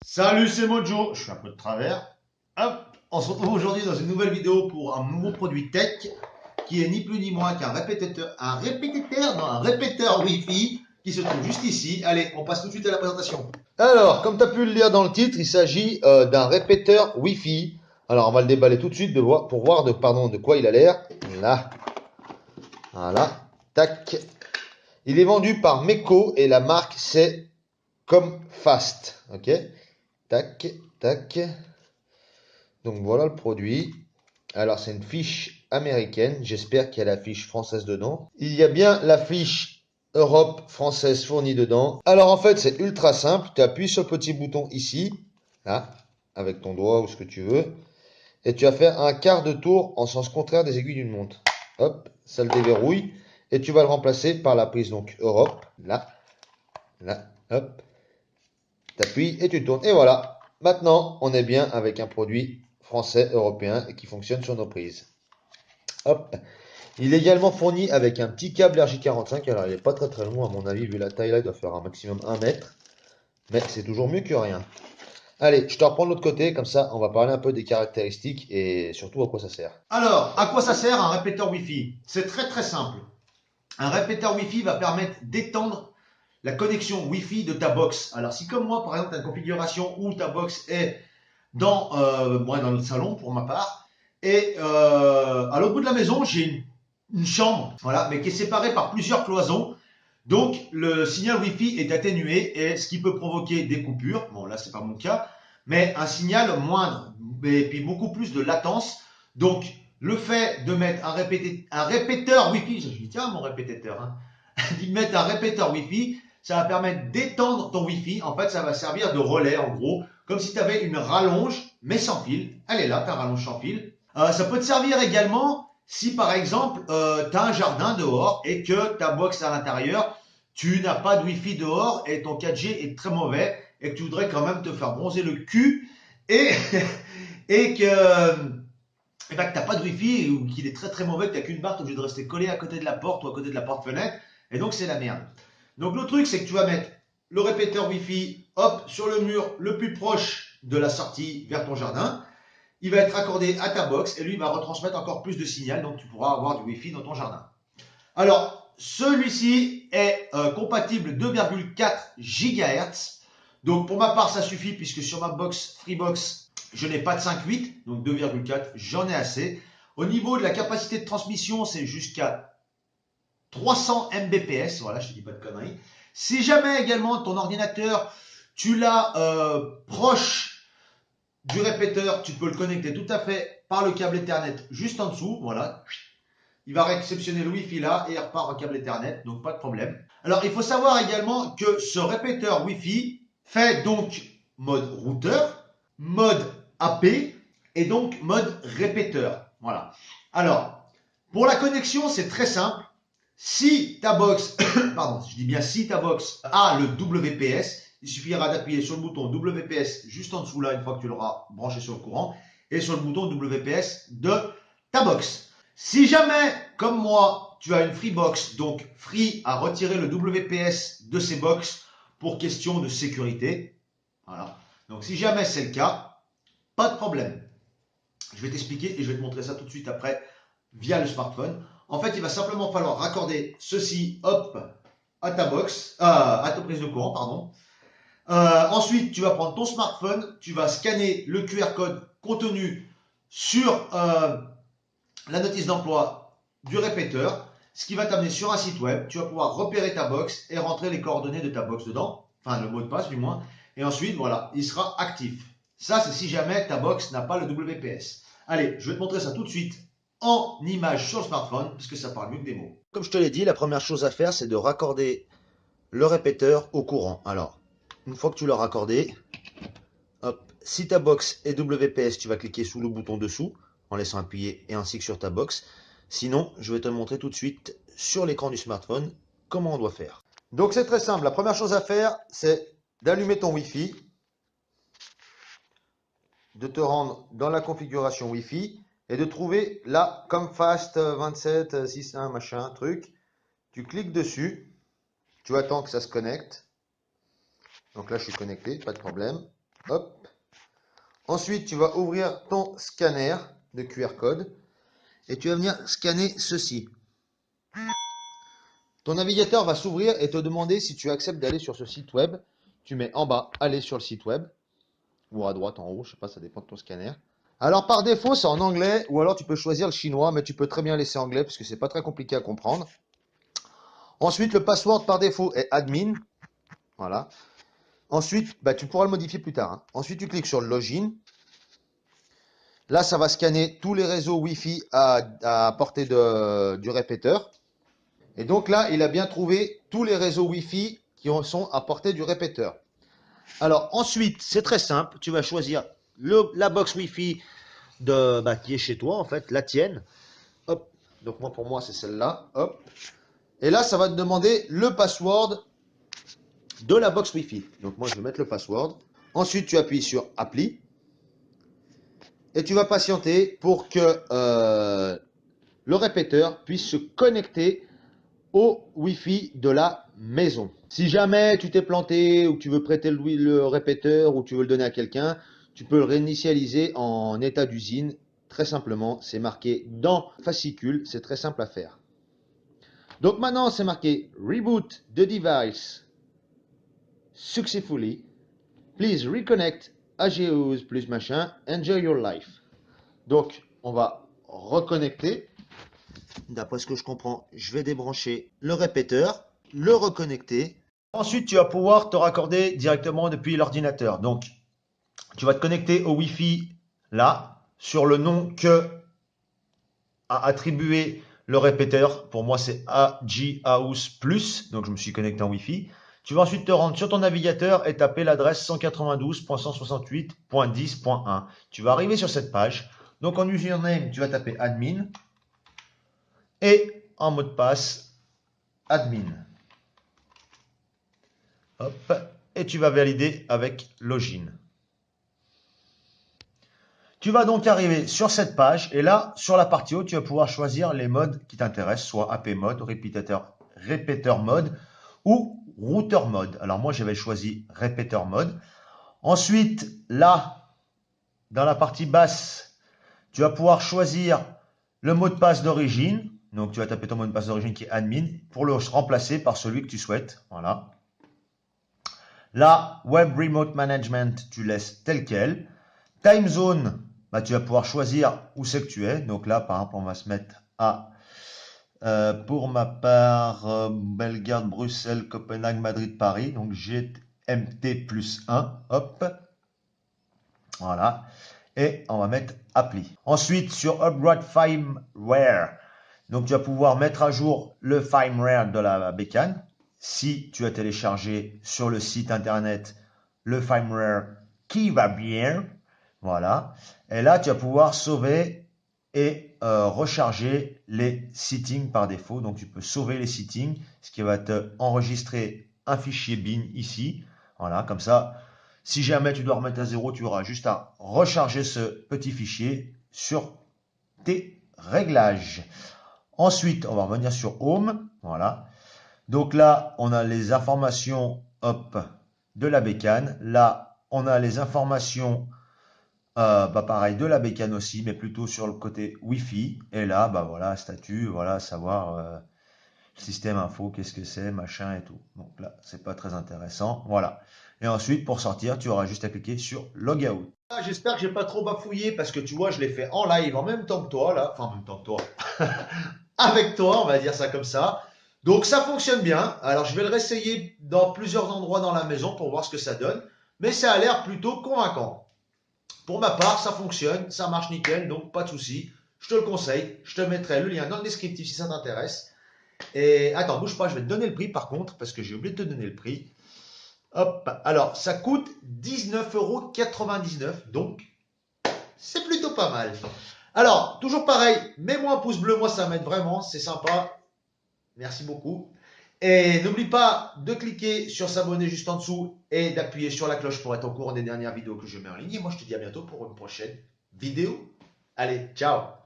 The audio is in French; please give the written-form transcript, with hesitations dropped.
Salut, c'est Mojo, je suis un peu de travers. Hop, on se retrouve aujourd'hui dans une nouvelle vidéo pour un nouveau produit tech qui est ni plus ni moins qu'un répéteur Wi-Fi qui se trouve juste ici. Allez, on passe tout de suite à la présentation. Alors, comme tu as pu le lire dans le titre, il s'agit d'un répéteur Wi-Fi. Alors, on va le déballer tout de suite pour voir de quoi il a l'air. Là, voilà, tac. Il est vendu par Meko et la marque c'est Comfast. Ok, tac, tac. Donc voilà le produit. Alors c'est une fiche américaine. J'espère qu'il y a la fiche française dedans. Il y a bien la fiche Europe française fournie dedans. Alors en fait c'est ultra simple. Tu appuies sur le petit bouton ici. Là. Avec ton doigt ou ce que tu veux. Et tu vas faire un quart de tour en sens contraire des aiguilles d'une montre. Hop, ça le déverrouille. Et tu vas le remplacer par la prise donc Europe. Là. Là. Hop. Tu appuies et tu tournes. Et voilà. Maintenant, on est bien avec un produit français, européen et qui fonctionne sur nos prises. Hop. Il est également fourni avec un petit câble RJ45. Alors, il n'est pas très long, à mon avis, vu la taille là, il doit faire un maximum 1 mètre. Mais c'est toujours mieux que rien. Allez, je te reprends de l'autre côté, comme ça, on va parler un peu des caractéristiques et surtout à quoi ça sert. Alors, à quoi ça sert un répéteur Wi-Fi? C'est très simple. Un répéteur Wi-Fi va permettre d'étendre la connexion Wi-Fi de ta box. Alors, si comme moi, par exemple, tu as une configuration où ta box est dans le salon pour ma part, et à l'autre bout de la maison, j'ai une chambre, voilà, mais qui est séparée par plusieurs cloisons. Donc, le signal Wi-Fi est atténué et ce qui peut provoquer des coupures. Bon, là, c'est pas mon cas, mais un signal moindre et puis beaucoup plus de latence. Donc, le fait de mettre un répéteur Wi-Fi, je dis tiens mon répéteur, hein, d'y mettre un répéteur Wi-Fi, ça va permettre d'étendre ton Wi-Fi. En fait, ça va servir de relais en gros, comme si tu avais une rallonge mais sans fil. Elle est là, ta rallonge sans fil. Ça peut te servir également si par exemple tu as un jardin dehors et que ta box à l'intérieur, tu n'as pas de Wi-Fi dehors et ton 4G est très mauvais et que tu voudrais quand même te faire bronzer le cul et, et que tu n'as pas de Wi-Fi ou qu'il est très mauvais, que tu n'as qu'une barre, tu es obligé de rester collé à côté de la porte ou à côté de la porte-fenêtre et donc c'est la merde. Donc le truc c'est que tu vas mettre le répéteur Wi-Fi hop, sur le mur le plus proche de la sortie vers ton jardin. Il va être accordé à ta box et lui va retransmettre encore plus de signal, donc tu pourras avoir du Wi-Fi dans ton jardin. Alors, celui-ci est compatible 2,4 GHz. Donc pour ma part, ça suffit puisque sur ma box Freebox, je n'ai pas de 5.8, donc 2,4, j'en ai assez. Au niveau de la capacité de transmission, c'est jusqu'à 300 Mbps, voilà, je te dis pas de conneries. Si jamais également ton ordinateur, tu l'as proche du répéteur, tu peux le connecter tout à fait par le câble Ethernet juste en dessous, voilà. Il va réceptionner le Wi-Fi là et il repart en câble Ethernet, donc pas de problème. Alors il faut savoir également que ce répéteur Wi-Fi fait donc mode routeur, mode AP et donc mode répéteur. Voilà. Alors, pour la connexion, c'est très simple. Si ta box, pardon, je dis bien si ta box a le WPS, il suffira d'appuyer sur le bouton WPS juste en dessous là une fois que tu l'auras branché sur le courant et sur le bouton WPS de ta box. Si jamais, comme moi, tu as une Freebox, donc Free a retiré le WPS de ses box pour question de sécurité. Voilà. Donc si jamais c'est le cas, pas de problème. Je vais t'expliquer et je vais te montrer ça tout de suite après via le smartphone. En fait, il va simplement falloir raccorder ceci, hop, à ta box, à ta prise de courant, pardon. Ensuite, tu vas prendre ton smartphone, tu vas scanner le QR code contenu sur la notice d'emploi du répéteur, ce qui va t'amener sur un site web. Tu vas pouvoir repérer ta box et rentrer les coordonnées de ta box dedans, enfin le mot de passe du moins. Et ensuite, voilà, il sera actif. Ça, c'est si jamais ta box n'a pas le WPS. Allez, je vais te montrer ça tout de suite en image sur le smartphone, parce que ça parle mieux que des mots. Comme je te l'ai dit, la première chose à faire, c'est de raccorder le répéteur au courant. Alors, une fois que tu l'as raccordé, hop, si ta box est WPS, tu vas cliquer sous le bouton dessous, en laissant appuyer et ainsi que sur ta box. Sinon, je vais te montrer tout de suite sur l'écran du smartphone comment on doit faire. Donc c'est très simple, la première chose à faire, c'est d'allumer ton Wi-Fi, de te rendre dans la configuration Wi-Fi et de trouver là, Comfast 2761 machin truc. Tu cliques dessus, tu attends que ça se connecte. Donc là, je suis connecté, pas de problème. Hop. Ensuite, tu vas ouvrir ton scanner de QR code et tu vas venir scanner ceci. Ton navigateur va s'ouvrir et te demander si tu acceptes d'aller sur ce site web. Tu mets en bas, aller sur le site web, ou à droite, en haut, je sais pas, ça dépend de ton scanner. Alors par défaut, c'est en anglais, ou alors tu peux choisir le chinois, mais tu peux très bien laisser anglais parce que c'est pas très compliqué à comprendre. Ensuite, le password par défaut est admin. Voilà. Ensuite, bah, tu pourras le modifier plus tard, hein. Ensuite, tu cliques sur le login. Là, ça va scanner tous les réseaux Wi-Fi à portée du répéteur. Et donc là, il a bien trouvé tous les réseaux Wi-Fi qui sont à portée du répéteur. Alors ensuite, c'est très simple. Tu vas choisir la box Wi-Fi qui est chez toi, en fait, la tienne. Hop. Donc moi, pour moi, c'est celle-là. Hop. Et là, ça va te demander le password de la box Wi-Fi. Donc moi, je vais mettre le password. Ensuite, tu appuies sur Appli. Et tu vas patienter pour que le répéteur puisse se connecter au Wi-Fi de la maison. Si jamais tu t'es planté ou que tu veux prêter le répéteur ou tu veux le donner à quelqu'un, tu peux le réinitialiser en état d'usine. Très simplement, c'est marqué dans le fascicule, c'est très simple à faire. Donc maintenant, c'est marqué Reboot the device successfully. Please reconnect AGOs plus machin. Enjoy your life. Donc, on va reconnecter. D'après ce que je comprends, je vais débrancher le répéteur, le reconnecter. Ensuite, tu vas pouvoir te raccorder directement depuis l'ordinateur. Donc, tu vas te connecter au Wi-Fi là, sur le nom que a attribué le répéteur. Pour moi, c'est AG House+. Donc, je me suis connecté en Wi-Fi. Tu vas ensuite te rendre sur ton navigateur et taper l'adresse 192.168.10.1. Tu vas arriver sur cette page. Donc, en username, tu vas taper admin. Et en mot de passe, admin. Hop. Et tu vas valider avec login. Tu vas donc arriver sur cette page et là, sur la partie haut, tu vas pouvoir choisir les modes qui t'intéressent, soit AP mode, répéteur mode ou routeur mode. Alors moi, j'avais choisi répéteur mode. Ensuite, là, dans la partie basse, tu vas pouvoir choisir le mot de passe d'origine. Donc, tu vas taper ton mot de passe d'origine qui est admin pour le remplacer par celui que tu souhaites. Voilà. Là, Web Remote Management, tu laisses tel quel. Time Zone, tu vas pouvoir choisir où c'est que tu es. Donc là, par exemple, on va se mettre à, pour ma part, Bellegarde, Bruxelles, Copenhague, Madrid, Paris. Donc GMT plus 1. Hop. Voilà. Et on va mettre Appli. Ensuite, sur Upgrade Firmware, donc tu vas pouvoir mettre à jour le firmware de la bécane. Si tu as téléchargé sur le site internet le firmware qui va bien, voilà. Et là, tu vas pouvoir sauver et recharger les settings par défaut. Donc, tu peux sauver les settings, ce qui va te enregistrer un fichier bin ici. Voilà, comme ça, si jamais tu dois remettre à zéro, tu auras juste à recharger ce petit fichier sur tes réglages. Ensuite, on va revenir sur Home. Voilà. Donc là, on a les informations hop, de la bécane. Là, on a les informations pareil, de la bécane aussi, mais plutôt sur le côté Wi-Fi. Et là, voilà, statut, voilà, savoir système info, qu'est-ce que c'est, machin et tout. Donc là, c'est pas très intéressant. Voilà. Et ensuite, pour sortir, tu auras juste à cliquer sur Logout. J'espère que j'ai pas trop bafouillé parce que tu vois, je l'ai fait en live en même temps que toi, là. Enfin, en même temps que toi. Avec toi, on va dire ça comme ça. Donc ça fonctionne bien. Alors je vais le réessayer dans plusieurs endroits dans la maison pour voir ce que ça donne. Mais ça a l'air plutôt convaincant. Pour ma part, ça fonctionne, ça marche nickel, donc pas de souci. Je te le conseille. Je te mettrai le lien dans le descriptif si ça t'intéresse. Et attends, bouge pas, je vais te donner le prix par contre, parce que j'ai oublié de te donner le prix. Hop, alors ça coûte 19,99 €, donc c'est plutôt pas mal. Alors, toujours pareil, mets-moi un pouce bleu, moi ça m'aide vraiment, c'est sympa. Merci beaucoup. Et n'oublie pas de cliquer sur s'abonner juste en dessous et d'appuyer sur la cloche pour être au courant des dernières vidéos que je mets en ligne. Et moi je te dis à bientôt pour une prochaine vidéo. Allez, ciao!